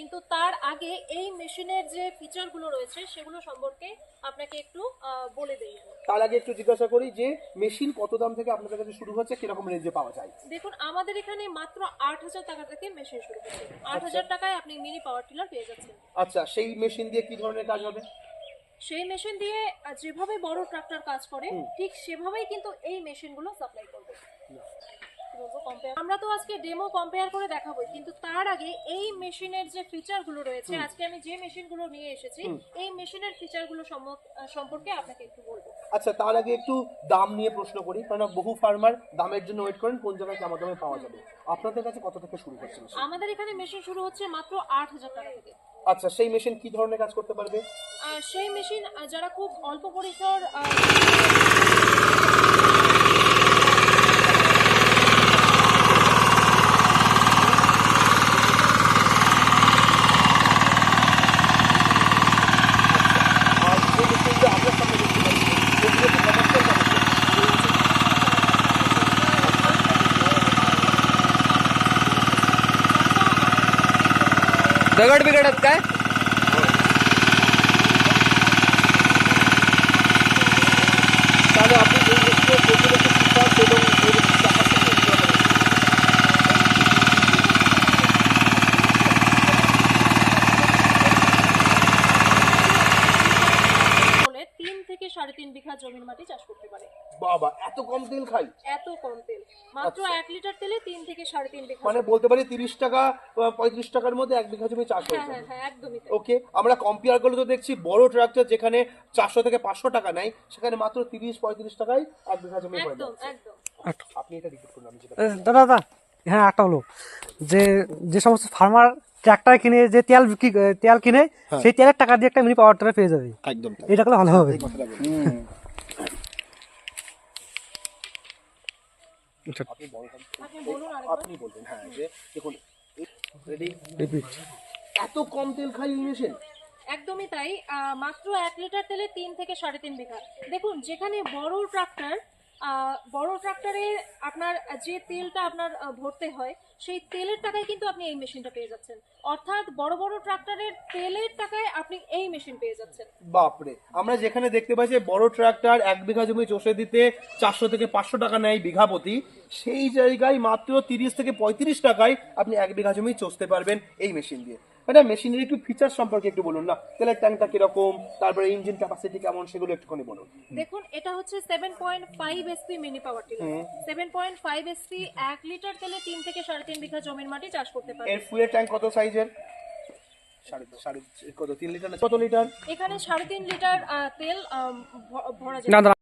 কিন্তু তার আগে এই মেশিনের যে ফিচারগুলো রয়েছে সেগুলো সম্পর্কে আপনাকে একটু বলে দেই। তার আগে একটু জিজ্ঞাসা করি যে মেশিন কত দাম থেকে আপনাদের কাছে শুরু হচ্ছে, কিরকম রেঞ্জে পাওয়া যায়? দেখুন, আমাদের এখানে মাত্র 8,000 টাকা থেকে মেশিন শুরু হচ্ছে। 8,000 টাকায় আপনি মিনি পাওয়ার টিলার পেয়ে যাচ্ছেন। আচ্ছা, সেই মেশিন দিয়ে কি ধরনের কাজ হবে? সেই মেশিন দিয়ে যেভাবে বড় ট্রাক্টর কাজ করে ঠিক সেভাবেই কিন্তু এই মেশিনগুলো সাপ্লাই করবে। আমরা তো আজকে ডেমো কম্পেয়ার করে দেখাবো, কিন্তু তার আগে এই মেশিনের যে ফিচারগুলো রয়েছে, আজকে আমি যে মেশিনগুলো নিয়ে এসেছি এই মেশিনের ফিচারগুলো সম্পর্কে আপনাকে একটু বলবো। আচ্ছা, তার আগে একটু দাম নিয়ে প্রশ্ন করি, কারণ বহু ফার্মার দামের জন্য ওয়েট করেন কোন জায়গায় কেমন দামে পাওয়া যাবে। আপনাদের কাছে কত থেকে শুরু হচ্ছে? আমাদের এখানে মেশিন শুরু হচ্ছে মাত্র 8,000 টাকা থেকে। আচ্ছা, সেই মেশিন কি ধরনের কাজ করতে পারবে? সেই মেশিন যারা খুব অল্প পরিসর আর যে মেশিনটা আমরা সামনে দেখতে পাচ্ছি সেগুলো কি কমার্শিয়াল কাজ? दगड बिघडत काय? তাহলে আপনি এই মেশিনের প্রচলিত ফিচার্স এবং এর ক্যাপাসিটি বলে 3 থেকে 3.5 বিঘা জমির মাটি চাষ করতে পারে। বাবা, এত কম তেল খাই? এত কম তেল, মাত্র 1 লিটার তেলে 3 থেকে 3.5 বিঘা। মানে বলতে পারি 30 টাকা 35 টাকার মধ্যে 1 বিঘা জমি চাষ হয়ে হ্যাঁ যাবে। হ্যাঁ, একদমই তাই। ওকে, আমরা কম্পেয়ার করলে তো দেখছি বড় ট্রাক্টর যেখানে 400 থেকে 500 টাকা নেয় সেখানে মাত্র 30-35 টাকায় 1 বিঘা জমি হয়ে একদম যাচ্ছে। একদম। আপনি এটা রিপিট করুন, আমি যেটা দাদা দাদা, হ্যাঁ একটা হলো যে যে সমস্ত ফার্মার ট্রাক্টর কিনে যে তেল কিনে সেই তেলের টাকা দিয়ে একটা মিনি পাওয়ার টিলার পেয়ে যাবে। একদম এটা করলে ভালো হবে। আপনি বলুন আরেকবার। আপনি বলবেন। হ্যাঁ, যে দেখুন, রেডি, এত কম তেল খাই এই মেশিন? একদমই তাই। মাত্র 1 লিটার তেলে 3 থেকে 3.5 বিঘা। দেখুন, যেখানে বড় ট্রাক্টরে আপনার যে তেলটা আপনার ভরতে হয় সেই তেলের টাকায় কিন্তু আপনি এই মেশিনটা পেয়ে যাচ্ছেন। অর্থাৎ বড় বড় ট্রাক্টরের তেলের টাকায় আপনি এই মেশিন পেয়ে যাচ্ছেন। বাপরে, আমরা যেখানে দেখতে পাই যে বড় ট্রাক্টর 1 বিঘা জমি চষে দিতে 400 থেকে 500 টাকা নেয় বিঘা প্রতি, সেই জায়গায় মাত্র 30 থেকে 35 টাকায় আপনি 1 বিঘা জমি চষতে পারবেন এই মেশিন দিয়ে। এটা মেশিনের একটু ফিচার সম্পর্কে একটু বলুন না, তেলের ট্যাঙ্কটা কিরকম, তারপরে ইঞ্জিন ক্যাপাসিটি কেমন, সেগুলো একটুখানি বলুন। দেখুন, এটা হচ্ছে 7.5 SP mini power tiller. 7.5 SP 1 litre তেলে 3 থেকে 3.5 বিঘা জমির মাটি চাষ করতে পারে। এর ফুয়েল ট্যাঙ্ক কত সাইজের? কত, 3 লিটার না কত লিটার? এখানে 3.5 লিটার তেল ভরা না যায়।